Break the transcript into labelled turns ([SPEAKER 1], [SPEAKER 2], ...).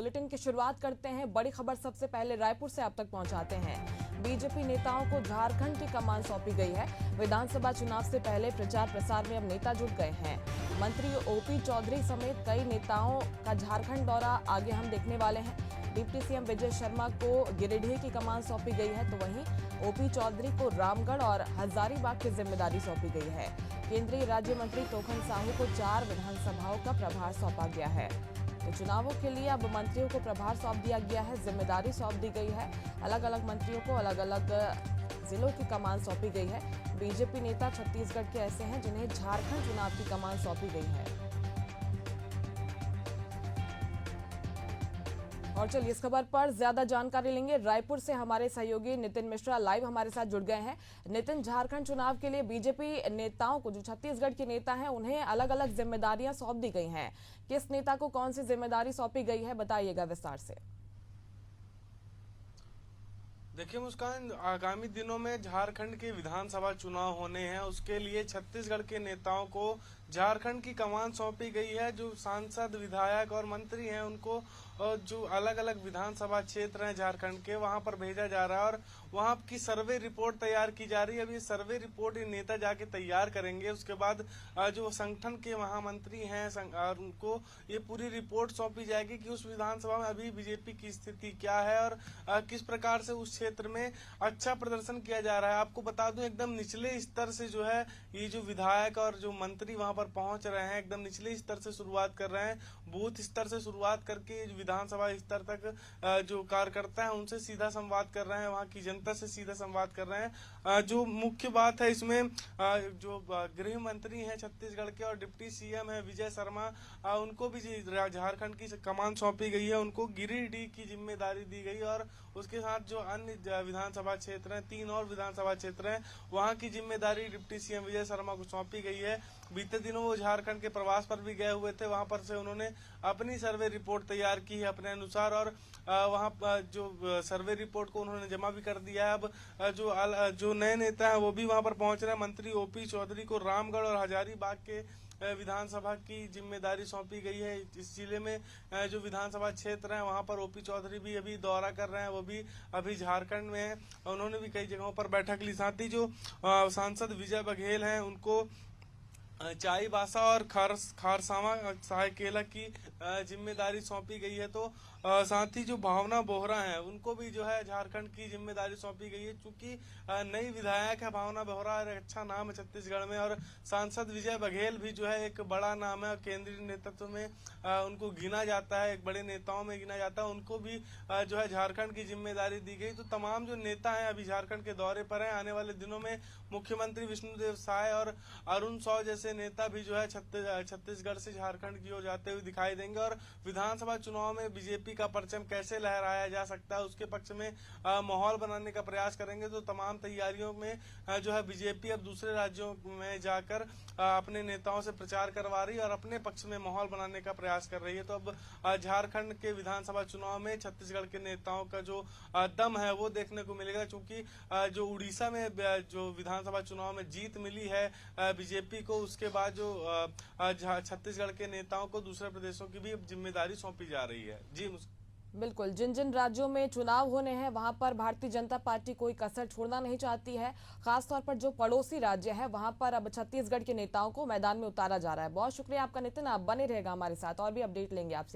[SPEAKER 1] Bulletin की शुरुआत करते हैं। बड़ी खबर सबसे पहले रायपुर से आप तक पहुंचाते हैं। बीजेपी नेताओं को झारखंड की कमान सौंपी गई है। विधानसभा चुनाव से पहले प्रचार प्रसार में अब नेता जुट गए हैं। मंत्री ओपी चौधरी समेत कई नेताओं का झारखंड दौरा आगे हम देखने वाले हैं। डिप्टी सीएम विजय शर्मा को गिरिडीह की कमान सौंपी गई है, तो वहीं ओपी चौधरी को रामगढ़ और हजारीबाग की जिम्मेदारी सौंपी गई है। केंद्रीय राज्य मंत्री तोखन साहू को 4 विधानसभाओं का प्रभार सौंपा गया है। तो चुनावों के लिए अब मंत्रियों को प्रभार सौंप दिया गया है, जिम्मेदारी सौंप दी गई है। अलग अलग मंत्रियों को अलग अलग जिलों की कमान सौंपी गई है। बीजेपी नेता छत्तीसगढ़ के ऐसे हैं जिन्हें झारखंड चुनाव की कमान सौंपी गई है। और चलिए इस खबर पर ज्यादा जानकारी लेंगे। रायपुर से हमारे सहयोगी नितिन मिश्रा लाइव हमारे साथ जुड़ गए हैं। नितिन, झारखंड चुनाव के लिए बीजेपी नेताओं को, जो छत्तीसगढ़ के नेता हैं, उन्हें अलग अलग जिम्मेदारियां सौंप दी गई हैं। किस नेता को कौन सी जिम्मेदारी सौंपी गई है, बताइएगा विस्तार से।
[SPEAKER 2] देखिए मुस्कान, आगामी दिनों में झारखंड के विधानसभा चुनाव होने हैं, उसके लिए छत्तीसगढ़ के नेताओं को झारखंड की कमान सौंपी गई है। जो सांसद, विधायक और मंत्री हैं, उनको जो अलग अलग विधानसभा क्षेत्र हैं झारखंड के, वहां पर भेजा जा रहा है और वहां की सर्वे रिपोर्ट तैयार की जा रही है। अब ये सर्वे रिपोर्ट ये नेता जाके तैयार करेंगे। उसके बाद जो संगठन के महामंत्री हैं उनको ये पूरी रिपोर्ट सौंपी जाएगी कि उस विधानसभा में अभी बीजेपी की स्थिति क्या है और किस प्रकार से उस क्षेत्र में अच्छा प्रदर्शन किया जा रहा है। आपको बता दूं, एकदम निचले स्तर से जो है ये जो विधायक और जो मंत्री वहां पर पहुंच रहे हैं, एकदम निचले स्तर से शुरुआत कर रहे हैं। बूथ स्तर से शुरुआत करके विधानसभा स्तर तक जो कार्यकर्ता है उनसे सीधा संवाद कर रहे हैं, वहां की जनता से सीधा संवाद कर रहे हैं। जो मुख्य बात है इसमें, जो गृह मंत्री हैं छत्तीसगढ़ के और डिप्टी सीएम है विजय शर्मा, उनको भी झारखंड की कमान सौंपी गई है। उनको गिरिडीह की जिम्मेदारी दी गई और उसके साथ जो अन्य विधानसभा क्षेत्र हैं, 3 और विधानसभा क्षेत्र हैं, वहां की जिम्मेदारी डिप्टी सीएम विजय शर्मा को सौंपी गई है। बीते दिनों वो झारखंड के प्रवास पर भी गए हुए थे, वहां पर से उन्होंने अपनी सर्वे रिपोर्ट तैयार की है अपने अनुसार और वहां जो सर्वे रिपोर्ट को उन्होंने जमा भी कर दिया है। अब जो नए नेता हैं वो भी वहां पर पहुंच रहे हैं। मंत्री ओपी चौधरी को रामगढ़ और हजारीबाग के विधानसभा की जिम्मेदारी सौंपी गई है। इस जिले में जो विधानसभा क्षेत्र है वहां पर ओपी चौधरी भी अभी दौरा कर रहे हैं, वो भी अभी झारखंड में है। उन्होंने भी कई जगहों पर बैठक ली। साथ ही जो सांसद विजय बघेल हैं उनको चाईबासा और खारसावा सरायकेला की जिम्मेदारी सौंपी गई है। तो साथ ही जो भावना बोहरा है उनको भी जो है झारखंड की जिम्मेदारी सौंपी गई है। चूंकि नई विधायक है भावना बोहरा, अच्छा नाम है छत्तीसगढ़ में, और सांसद विजय बघेल भी जो है एक बड़ा नाम है, केंद्रीय नेतृत्व में उनको गिना जाता है, एक बड़े नेताओं में गिना जाता है। उनको भी जो है झारखंड की जिम्मेदारी दी गई। तो तमाम जो नेता है अभी झारखंड के दौरे पर है। आने वाले दिनों में मुख्यमंत्री विष्णुदेव साय और अरुण सौ जैसे नेता भी जो है छत्तीसगढ़ से झारखंड की ओर जाते हुए दिखाई देंगे और विधानसभा चुनाव में बीजेपी का परचम कैसे लहराया जा सकता है उसके पक्ष में माहौल बनाने का प्रयास करेंगे। तो तमाम तैयारियों में जो है बीजेपी अब दूसरे राज्यों में जाकर अपने नेताओं से प्रचार करवा रही है और अपने पक्ष में माहौल बनाने का प्रयास कर रही है। तो अब झारखंड के विधानसभा चुनाव में छत्तीसगढ़ के नेताओं का जो दम है वो देखने को मिलेगा। चूंकि जो उड़ीसा में जो विधानसभा चुनाव में जीत मिली है बीजेपी को, उसके बाद जो छत्तीसगढ़ के नेताओं को दूसरे प्रदेशों की भी जिम्मेदारी सौंपी जा रही है। जी
[SPEAKER 1] बिल्कुल, जिन जिन राज्यों में चुनाव होने हैं वहां पर भारतीय जनता पार्टी कोई कसर छोड़ना नहीं चाहती है। खासतौर पर जो पड़ोसी राज्य है वहां पर अब छत्तीसगढ़ के नेताओं को मैदान में उतारा जा रहा है। बहुत शुक्रिया आपका नितिन, आप बने रहेगा हमारे साथ और भी अपडेट लेंगे आपसे।